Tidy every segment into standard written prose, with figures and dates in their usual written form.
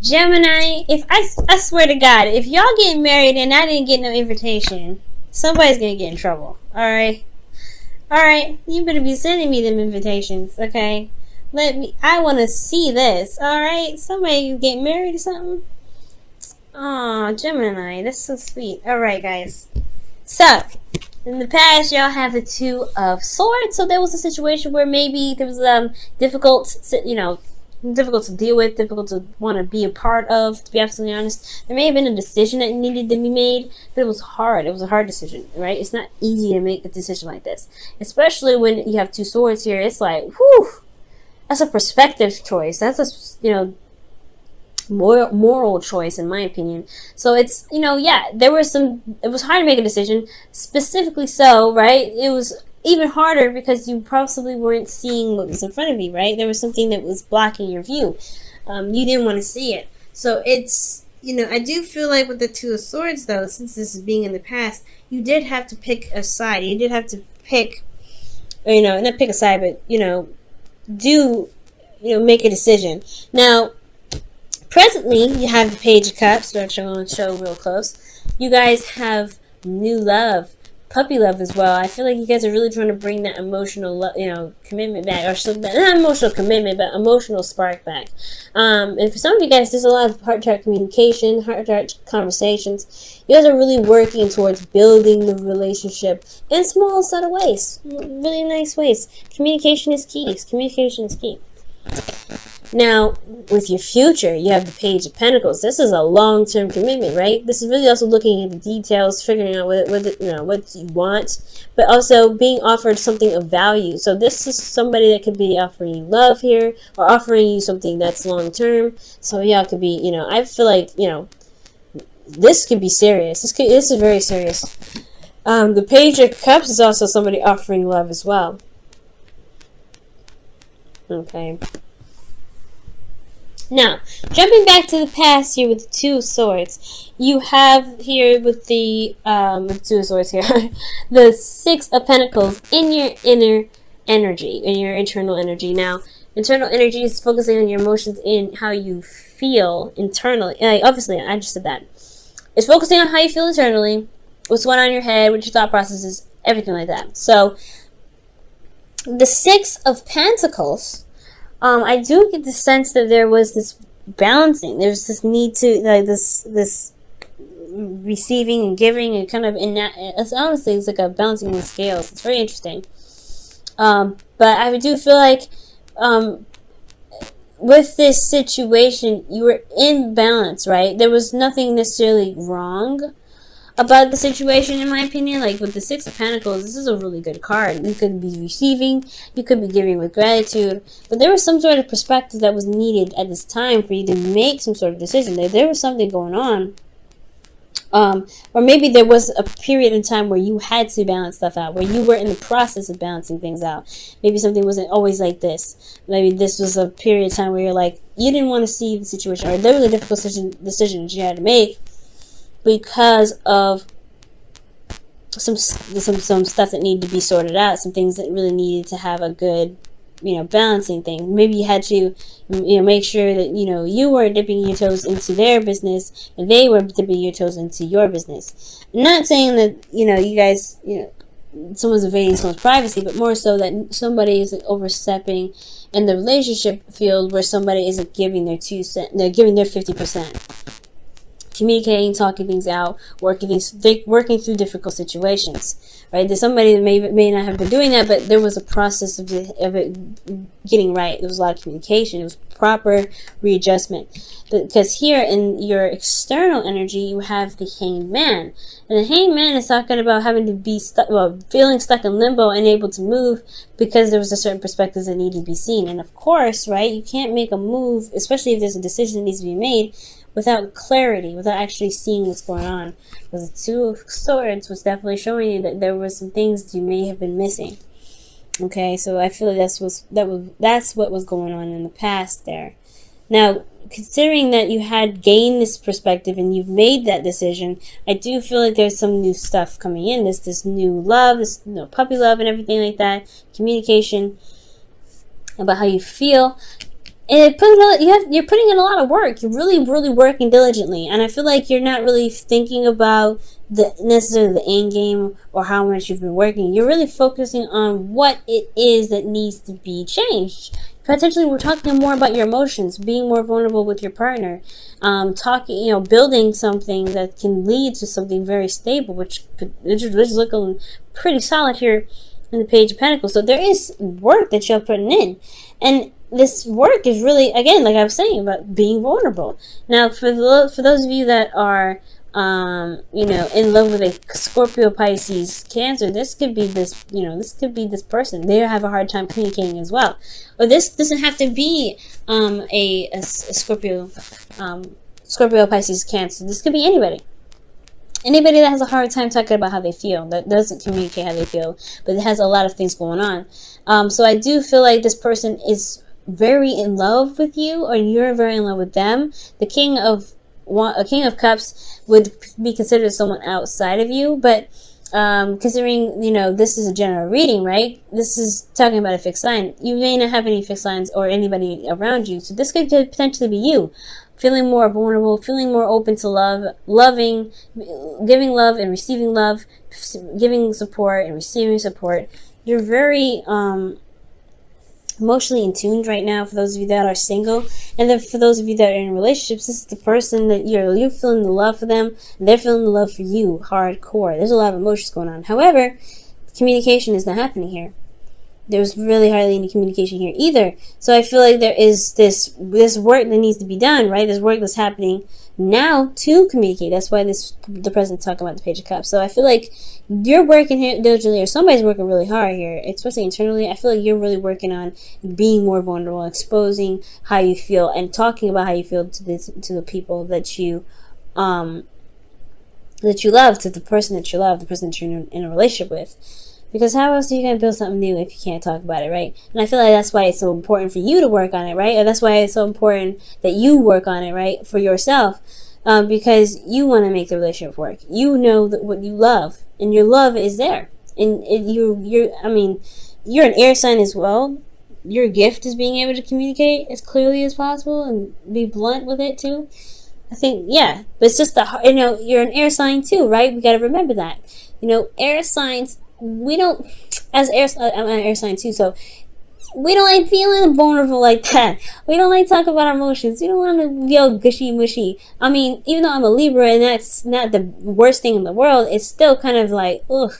Gemini, if I swear to God, if y'all get married and I didn't get no invitation, somebody's gonna get in trouble. Alright? Alright? You better be sending me them invitations, okay? I wanna see this, alright? Somebody get married or something? Aw, Gemini, that's so sweet. Alright, guys. So, in the past, y'all have the Two of Swords. So there was a situation where maybe there was difficult to deal with, difficult to want to be a part of, to be absolutely honest. There may have been a decision that needed to be made, but it was hard. It was a hard decision, right? It's not easy to make a decision like this. Especially when you have two swords here. It's like, whew, that's a perspective choice. That's a, moral choice, in my opinion. So it's, it was hard to make a decision, specifically so, right? It was even harder because you possibly weren't seeing what was in front of you, right? There was something that was blocking your view. You didn't want to see it. So it's, I do feel like with the Two of Swords, though, since this is being in the past, you did have to pick a side. You did have to pick, not pick a side, but, make a decision. Now, presently, you have the Page of Cups, which I'm going to show real close. You guys have new love, puppy love as well. I feel like you guys are really trying to bring that emotional, commitment back, or something. Not emotional commitment, but emotional spark back. And for some of you guys, there's a lot of heart-to-heart communication, heart-to-heart conversations. You guys are really working towards building the relationship in small, subtle ways, really nice ways. Communication is key. Communication is key. Now, with your future, you have the Page of Pentacles. This is a long-term commitment, right? This is really also looking at the details, figuring out what you want, but also being offered something of value. So this is somebody that could be offering you love here, or offering you something that's long-term. So y'all could be, I feel like, this could be serious. This is very serious. The Page of Cups is also somebody offering love as well. Okay. Now, jumping back to the past here with the Two of Swords, you have here with the Two of Swords here, the Six of Pentacles in your inner energy, in your internal energy. Now, internal energy is focusing on your emotions in how you feel internally. Obviously, I just said that. It's focusing on how you feel internally, what's going on in your head, what your thought processes, everything like that. So, the Six of Pentacles, I do get the sense that there was this balancing. There's this need to, this receiving and giving, and kind of honestly, it's like a balancing the scales. It's very interesting. But I do feel like, with this situation, you were in balance, right? There was nothing necessarily wrong about the situation, in my opinion. Like with the Six of Pentacles, this is a really good card. You could be receiving, you could be giving with gratitude, but there was some sort of perspective that was needed at this time for you to make some sort of decision. There was something going on, or maybe there was a period in time where you had to balance stuff out, where you were in the process of balancing things out. Maybe something wasn't always like this. Maybe this was a period of time where you're like, you didn't want to see the situation, or there was a difficult decision that you had to make because of some stuff that needed to be sorted out, some things that really needed to have a good, balancing thing. Maybe you had to, make sure that, you weren't dipping your toes into their business and they were dipping your toes into your business. I'm not saying that, you guys, someone's invading someone's privacy, but more so that somebody isn't overstepping in the relationship field where somebody isn't giving their they're giving their 50%. Communicating, talking things out, working through difficult situations, right? There's somebody that may not have been doing that, but there was a process of it getting right. There was a lot of communication. It was proper readjustment. Because here in your external energy, you have the Hanged Man. And the Hanged Man is talking about having to be stuck, feeling stuck in limbo, unable to move because there was a certain perspective that needed to be seen. And of course, right, you can't make a move, especially if there's a decision that needs to be made, without clarity, without actually seeing what's going on. Because the Two of Swords was definitely showing you that there were some things that you may have been missing. Okay, so I feel like that's what was going on in the past there. Now, considering that you had gained this perspective and you've made that decision, I do feel like there's some new stuff coming in. There's this new love, this puppy love and everything like that. Communication about how you feel. it you're putting in a lot of work. You're really working diligently, and I feel like you're not really thinking about necessarily the end game or how much you've been working. You're really focusing on what it is that needs to be changed. Potentially, we're talking more about your emotions, being more vulnerable with your partner, building something that can lead to something very stable, which is looking pretty solid here in the Page of Pentacles. So there is work that you're putting in, and this work is really, again, like I was saying, about being vulnerable. Now, for those of you that are in love with a Scorpio, Pisces, Cancer, this could be this person. They have a hard time communicating as well. Or this doesn't have to be a Scorpio, Pisces, Cancer. This could be anybody. Anybody that has a hard time talking about how they feel, that doesn't communicate how they feel, but it has a lot of things going on. So I do feel like this person is very in love with you, or you're very in love with them. The King of Cups would be considered someone outside of you, but considering this is a general reading, right? This is talking about a fixed sign. You may not have any fixed signs or anybody around you, so this could potentially be you. Feeling more vulnerable, feeling more open to love, loving, giving love and receiving love, giving support and receiving support. You're very emotionally in tuned right now, for those of you that are single. And then for those of you that are in relationships, this is the person that you're feeling the love for them, and they're feeling the love for you hardcore. There's a lot of emotions going on. However, communication is not happening here. There's really hardly any communication here either. So I feel like there is this work that needs to be done, right? There's work that's happening now to communicate. That's why the president's talking about the Page of Cups. So I feel like you're working here diligently, or somebody's working really hard here, especially internally. I feel like you're really working on being more vulnerable, exposing how you feel, and talking about how you feel to the people that you love, to the person that you love, the person that you're in a relationship with. Because how else are you going to build something new if you can't talk about it, right? And I feel like that's why it's so important for you to work on it, right? Or that's why it's so important that you work on it, right? For yourself. Because you want to make the relationship work. You know what you love. And your love is there. And you're an air sign as well. Your gift is being able to communicate as clearly as possible and be blunt with it too. I think, yeah. But it's just you're an air sign too, right? We got to remember that. Air signs, we don't, I'm an air sign too, so we don't like feeling vulnerable like that. We don't like talking about our emotions. We don't want to be all gushy mushy. I mean, even though I'm a Libra and that's not the worst thing in the world, it's still kind of like, ugh.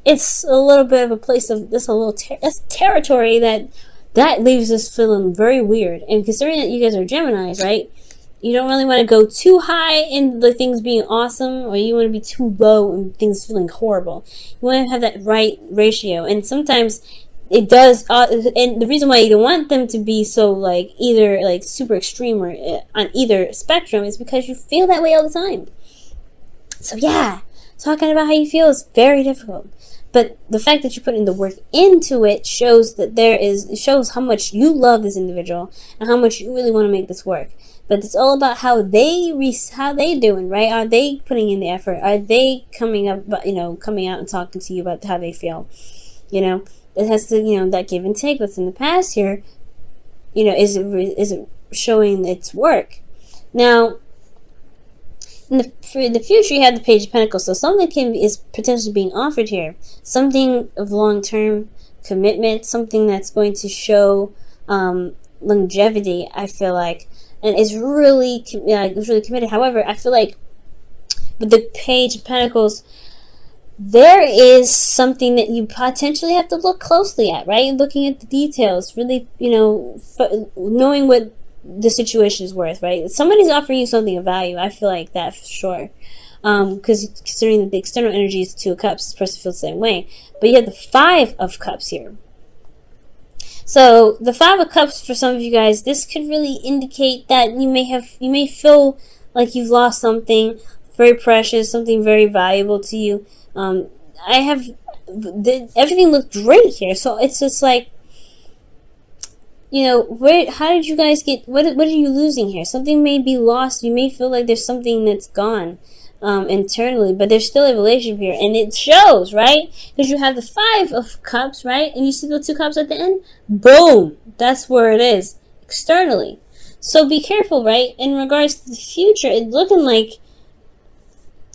It's a little bit of a place of this, that's territory that leaves us feeling very weird. And considering that you guys are Geminis, right? You don't really want to go too high in the things being awesome, or you want to be too low and things feeling horrible. You want to have that right ratio. And sometimes it does, and the reason why you don't want them to be so either super extreme or on either spectrum is because you feel that way all the time. So yeah, talking about how you feel is very difficult. But the fact that you're putting the work into it shows shows how much you love this individual and how much you really want to make this work. But it's all about how they doing, right? Are they putting in the effort? Are they coming out and talking to you about how they feel? It has to, that give and take that's in the past here. Is it showing its work? Now, for the future, you have the Page of Pentacles. So something is potentially being offered here. Something of long-term commitment. Something that's going to show longevity, I feel like. And it's really committed. However, I feel like with the Page of Pentacles, there is something that you potentially have to look closely at, right? Looking at the details, really, knowing what the situation is worth, right? Somebody's offering you something of value. I feel like that for sure. Because considering that the external energy is 2 of Cups, this person feels the same way. But you have the 5 of Cups here. So the 5 of Cups, for some of you guys, this could really indicate that you may feel like you've lost something very precious, something very valuable to you. Everything looked great here, so it's just like, how did you guys get? What are you losing here? Something may be lost. You may feel like there's something that's gone. Internally, but there's still a relationship here, and it shows, right? Because you have the 5 of Cups, right? And you see the 2 cups at the end. Boom, that's where it is. externally. So be careful, right? In regards to the future, it's looking like,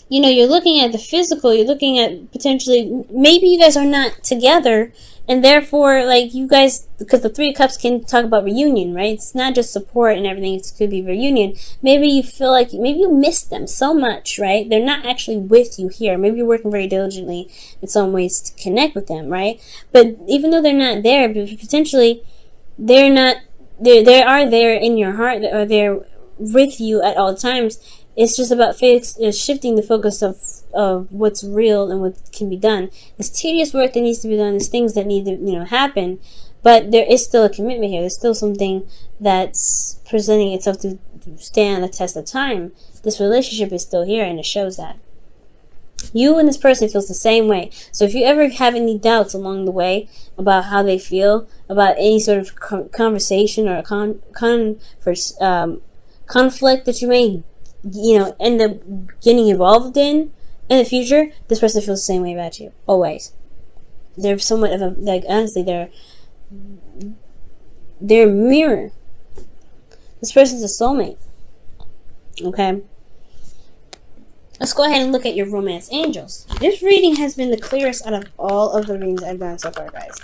you know, you're looking at the physical, you're looking at potentially, maybe you guys are not together, and therefore, like, you guys, because the Three of Cups can talk about reunion, right? It's not just support and everything, it could be reunion. Maybe you feel like, maybe you miss them so much, right? They're not actually with you here. Maybe you're working very diligently in some ways to connect with them, right? But even though they're not there, potentially, they're not, they are there in your heart, or they're with you at all times. It's just about shifting the focus of what's real and what can be done. There's tedious work that needs to be done. There's things that need to, you know, happen. But there is still a commitment here. There's still something that's presenting itself to stand the test of time. This relationship is still here, and it shows that. You and this person feels the same way. So if you ever have any doubts along the way about how they feel, about any sort of conversation or conflict that you may, you know, end up getting involved in the future, this person feels the same way about you. Always. They're somewhat of a, like, honestly, they're a mirror. This person's a soulmate. Okay? Let's go ahead and look at your romance angels. This reading has been the clearest out of all of the readings I've done so far, guys.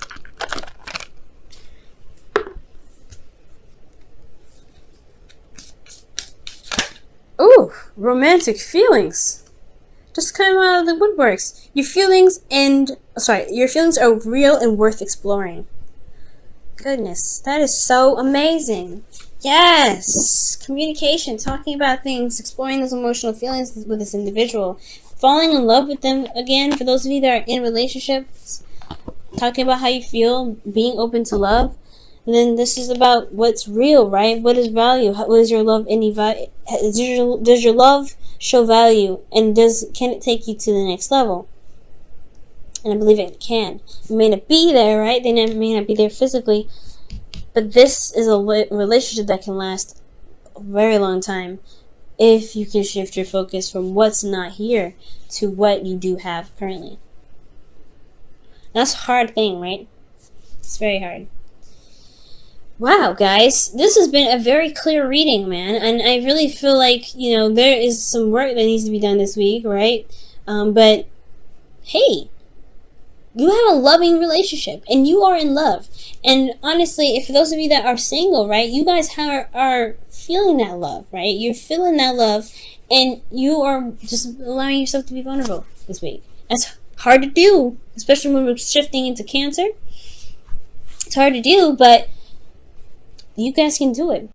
Ooh, romantic feelings. Just kind of out of the woodworks. Your feelings are real and worth exploring. Goodness, that is so amazing. Yes! Communication, talking about things, exploring those emotional feelings with this individual. Falling in love with them again, for those of you that are in relationships. Talking about how you feel, being open to love. And then this is about what's real, right? What is value? What is your love? Does your love show value? And can it take you to the next level? And I believe it can. It may not be there, right? They may not be there physically. But this is a relationship that can last a very long time if you can shift your focus from what's not here to what you do have currently. That's a hard thing, right? It's very hard. Wow, guys, this has been a very clear reading, man, and I really feel like, you know, there is some work that needs to be done this week, right? But hey, you have a loving relationship, and you are in love. And honestly, if those of you that are single, right, you guys are feeling that love, right? You're feeling that love, and you are just allowing yourself to be vulnerable this week. That's hard to do, especially when we're shifting into Cancer. It's hard to do, but you guys can do it.